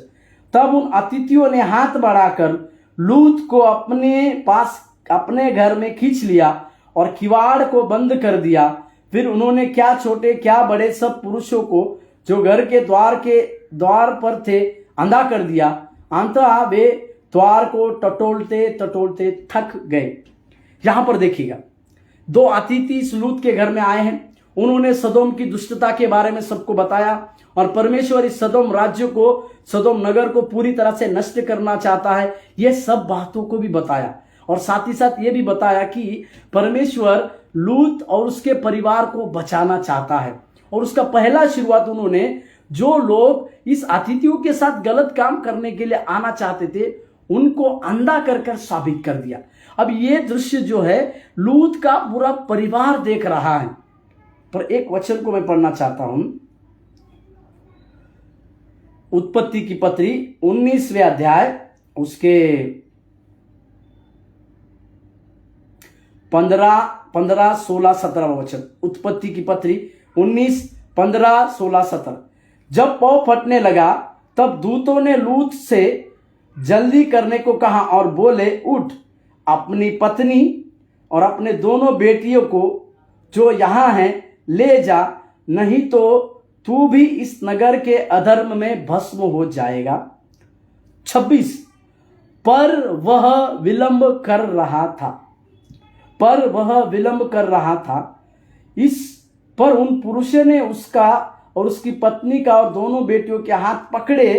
तब उन अतिथियों ने हाथ बढ़ाकर लूत को अपने पास अपने घर में खींच लिया और किवाड़ को बंद कर दिया। फिर उन्होंने क्या छोटे क्या बड़े सब पुरुषों को जो घर के द्वार पर थे अंधा कर दिया। अंततः वे द्वार को टटोलते टटोलते थक गए। यहां पर देखिएगा, दो अतिथि इस लूत के घर में आए हैं। उन्होंने सदोम की दुष्टता के बारे में सबको बताया, और परमेश्वर इस सदोम राज्य को, सदोम नगर को पूरी तरह से नष्ट करना चाहता है। ये सब बातों को भी बताया, और साथ ही साथ ये भी बताया कि परमेश्वर लूत और उसके परिवार को बचाना चाहता है। और उसका पहला शुरुआत उन्होंने, जो लोग इस अतिथियों के साथ गलत काम करने के लिए आना चाहते थे, उनको अंधा कर साबित कर दिया। अब ये दृश्य जो है, लूत का पूरा परिवार देख रहा है। पर एक वचन को मैं पढ़ना चाहता हूं, उत्पत्ति की पत्री 19वें अध्याय उसके 15, 16, 17 वचन। उत्पत्ति की पत्री 19, 15, 16, 17। जब पौ फटने लगा तब दूतों ने लूत से जल्दी करने को कहा और बोले, उठ, अपनी पत्नी और अपने दोनों बेटियों को जो यहां हैं ले जा, नहीं तो तू भी इस नगर के अधर्म में भस्म हो जाएगा। 26। पर वह विलंब कर रहा था। इस पर उन पुरुषों ने उसका और उसकी पत्नी का और दोनों बेटियों के हाथ पकड़े,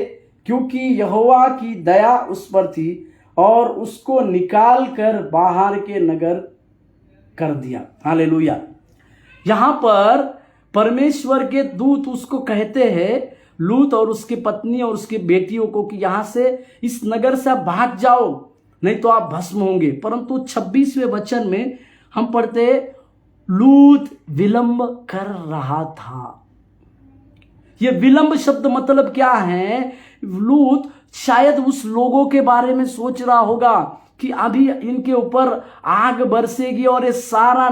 क्योंकि यहोवा की दया उस पर थी, और उसको निकाल कर बाहर के नगर कर दिया। हालेलुया। यहां पर परमेश्वर के दूत उसको कहते हैं, लूत और उसकी पत्नी और उसकी बेटियों को, कि यहां से, इस नगर से आप भाग जाओ, नहीं तो आप भस्म होंगे। परंतु 26वें वचन में हम पढ़ते, लूत विलंब कर रहा था। यह विलंब शब्द मतलब क्या है? लूत शायद उस लोगों के बारे में सोच रहा होगा कि अभी इनके ऊपर आग बरसेगी और ये सारा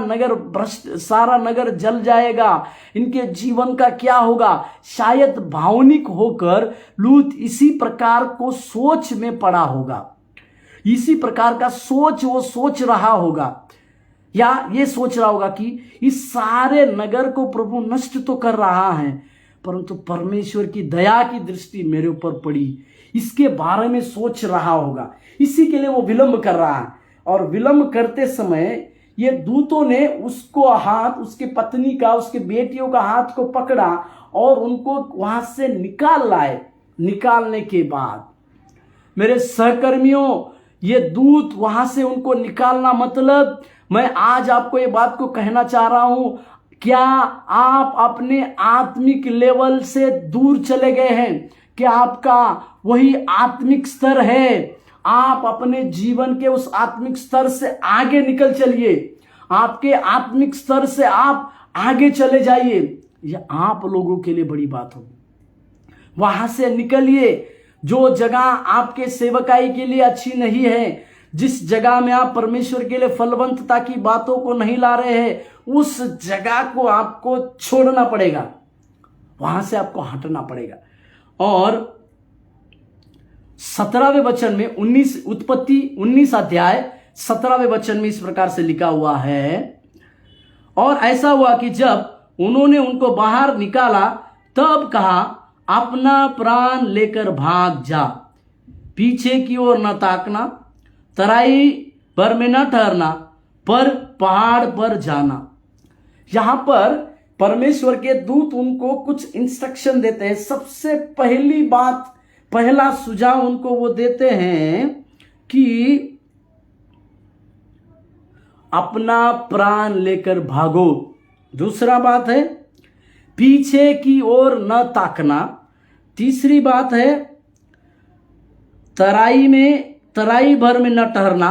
नगर जल जाएगा, इनके जीवन का क्या होगा। शायद भावनिक होकर लूत इसी प्रकार को सोच में पड़ा होगा, इसी प्रकार का सोच वो सोच रहा होगा, या ये सोच रहा होगा कि इस सारे नगर को प्रभु नष्ट तो कर रहा है, परंतु परमेश्वर की दया की दृष्टि मेरे ऊपर पड़ी, इसके बारे में सोच रहा होगा। इसी के लिए वो विलंब कर रहा है। और विलंब करते समय ये दूतों ने उसको हाथ, उसकी पत्नी का, उसके बेटियों का हाथ को पकड़ा और उनको वहां से निकाल लाए। निकालने के बाद मेरे सहकर्मियों, ये दूत वहां से उनको निकालना, मतलब मैं आज आपको ये बात को कहना चाह रहा हूं, क्या आप अपने आत्मिक लेवल से दूर चले गए हैं? क्या आपका वही आत्मिक स्तर है? आप अपने जीवन के उस आत्मिक स्तर से आगे निकल चलिए, आपके आत्मिक स्तर से आप आगे चले जाइए। यह आप लोगों के लिए बड़ी बात होगी। वहां से निकलिए। जो जगह आपके सेवकाई के लिए अच्छी नहीं है, जिस जगह में आप परमेश्वर के लिए फलवंतता की बातों को नहीं ला रहे हैं, उस जगह को आपको छोड़ना पड़ेगा, वहां से आपको हटना पड़ेगा। और 17वें वचन में उत्पत्ति 19 अध्याय 17वें वचन में इस प्रकार से लिखा हुआ है, और ऐसा हुआ कि जब उन्होंने उनको बाहर निकाला तब कहा, अपना प्राण लेकर भाग जा, पीछे की ओर न ताकना, तराई पर में न ठहरना, पर पहाड़ पर जाना। यहां पर परमेश्वर के दूत उनको कुछ इंस्ट्रक्शन देते हैं। सबसे पहली बात, पहला सुझाव उनको वो देते हैं कि अपना प्राण लेकर भागो। दूसरा बात है पीछे की ओर न ताकना। तीसरी बात है तराई भर में न ठहरना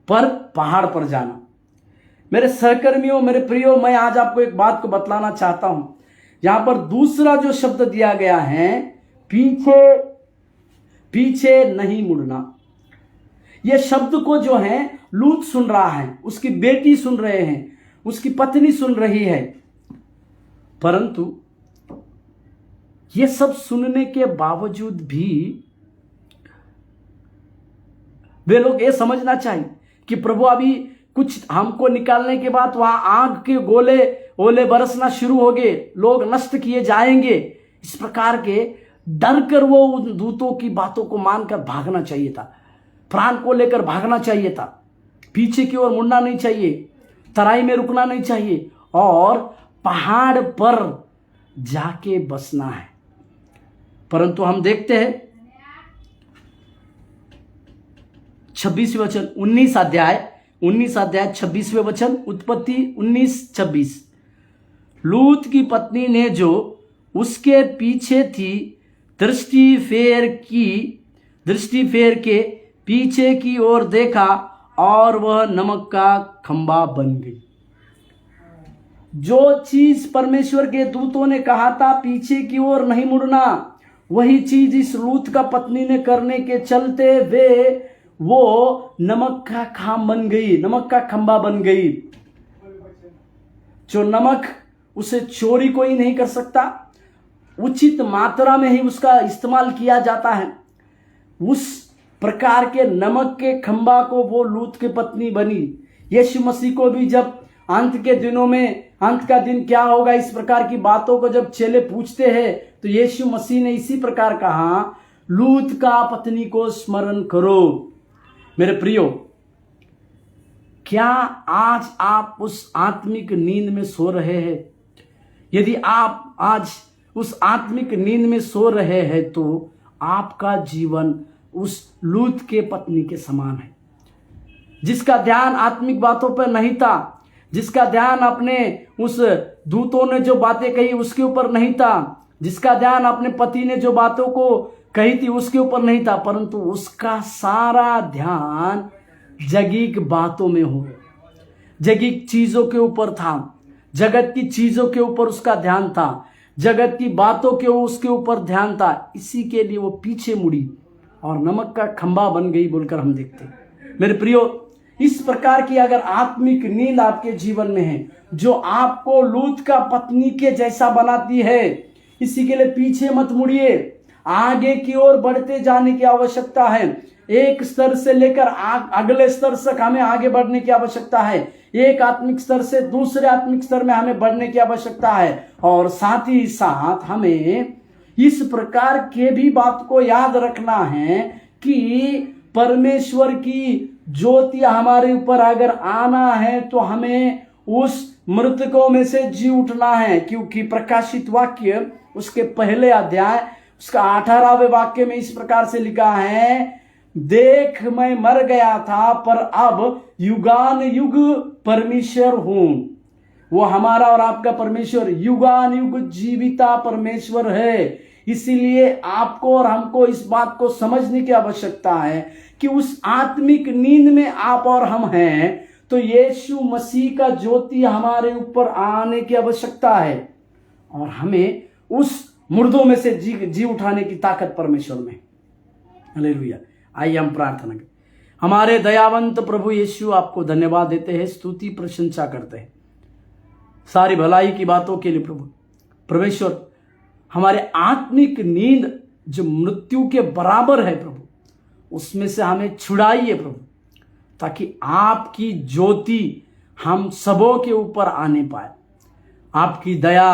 पर पहाड़ पर जाना। मेरे सहकर्मियों, मेरे प्रियो, मैं आज आपको एक बात को बतलाना चाहता हूं। यहां पर दूसरा जो शब्द दिया गया है, पीछे नहीं मुड़ना। यह शब्द को जो है लूत सुन रहा है, उसकी बेटी सुन रहे हैं, उसकी पत्नी सुन रही है, परंतु ये सब सुनने के बावजूद भी वे लोग ये समझना चाहिए कि प्रभु अभी कुछ हमको निकालने के बाद वहां आग के गोले ओले बरसना शुरू हो गए, लोग नष्ट किए जाएंगे। इस प्रकार के डर कर वो उन दूतों की बातों को मानकर भागना चाहिए था, प्राण को लेकर भागना चाहिए था। पीछे की ओर मुड़ना नहीं चाहिए, तराई में रुकना नहीं चाहिए और पहाड़ पर जाके बसना है। परंतु हम देखते हैं 26वें वचन, 19 अध्याय 26वें वचन, उत्पत्ति 19:26। लूत की पत्नी ने जो उसके पीछे थी दृष्टि फेर के पीछे की ओर देखा और वह नमक का खंबा बन गई। जो चीज परमेश्वर के दूतों ने कहा था पीछे की ओर नहीं मुड़ना, वही चीज इस लूत का पत्नी ने करने के चलते वो नमक का खाम बन गई, नमक का खंबा बन गई। जो नमक उसे चोरी कोई नहीं कर सकता, उचित मात्रा में ही उसका इस्तेमाल किया जाता है। उस प्रकार के नमक के खंबा को वो लूत की पत्नी बनी। यीशु मसीह को भी जब अंत के दिनों में, अंत का दिन क्या होगा, इस प्रकार की बातों को जब चेले पूछते हैं तो यीशु मसीह ने इसी प्रकार कहा, लूत का पत्नी को स्मरण करो। मेरे प्रियो, क्या आज आप उस आत्मिक नींद में सो रहे हैं? यदि आप आज उस आत्मिक नींद में सो रहे हैं तो आपका जीवन उस लूत के पत्नी के समान है, जिसका ध्यान आत्मिक बातों पर नहीं था, जिसका ध्यान अपने उस दूतों ने जो बातें कही उसके ऊपर नहीं था, जिसका ध्यान अपने पति ने जो बातों को कही थी उसके ऊपर नहीं था, परंतु उसका सारा ध्यान जगीक बातों में हो, जगीक चीजों के ऊपर था, जगत की चीजों के ऊपर उसका ध्यान था, जगत की बातों के उसके ऊपर ध्यान था। इसी के लिए वो पीछे मुड़ी और नमक का खंबा बन गई बोलकर हम देखते हैं। मेरे प्रियो, इस प्रकार की अगर आत्मिक नींद आपके जीवन में है जो आपको लूत का पत्नी के जैसा बनाती है, इसी के लिए पीछे मत मुड़िए, आगे की ओर बढ़ते जाने की आवश्यकता है। एक स्तर से लेकर अगले स्तर तक हमें आगे बढ़ने की आवश्यकता है। एक आत्मिक स्तर से दूसरे आत्मिक स्तर में हमें बढ़ने की आवश्यकता है। और साथ ही साथ हमें इस प्रकार के भी बात को याद रखना है कि परमेश्वर की ज्योति हमारे ऊपर अगर आना है तो हमें उस मृतकों में से जी उठना है, क्योंकि प्रकाशित वाक्य उसके पहले अध्याय उसका 18वें वाक्य में इस प्रकार से लिखा है, देख मैं मर गया था पर अब युगान युग परमेश्वर हूं। वो हमारा और आपका परमेश्वर युगान युग जीविता परमेश्वर है। इसीलिए आपको और हमको इस बात को समझने की आवश्यकता है कि उस आत्मिक नींद में आप और हम हैं तो यीशु मसीह का ज्योति हमारे ऊपर आने की आवश्यकता है और हमें उस मुर्दों में से जी उठाने की ताकत परमेश्वर में। हालेलुया। आइए हम प्रार्थना करें। हमारे दयावंत प्रभु यीशु, आपको धन्यवाद देते हैं, स्तुति प्रशंसा करते हैं सारी भलाई की बातों के लिए। प्रभु परमेश्वर, हमारे आत्मिक नींद जो मृत्यु के बराबर है प्रभु, उसमें से हमें छुड़ाइए प्रभु, ताकि आपकी ज्योति हम सबों के ऊपर आने पाए। आपकी दया,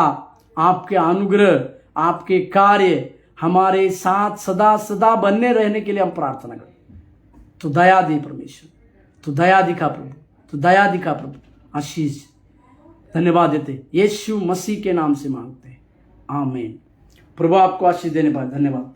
आपके अनुग्रह, आपके कार्य हमारे साथ सदा सदा बने रहने के लिए हम प्रार्थना करें। तो दया दे परमेश्वर, तो दया दिखा प्रभु, तो दया दिखा प्रभु, आशीष। धन्यवाद देते यीशु मसीह के नाम से मांगते हैं, आमीन। प्रभु आपको आशीष देने पाए। धन्यवाद।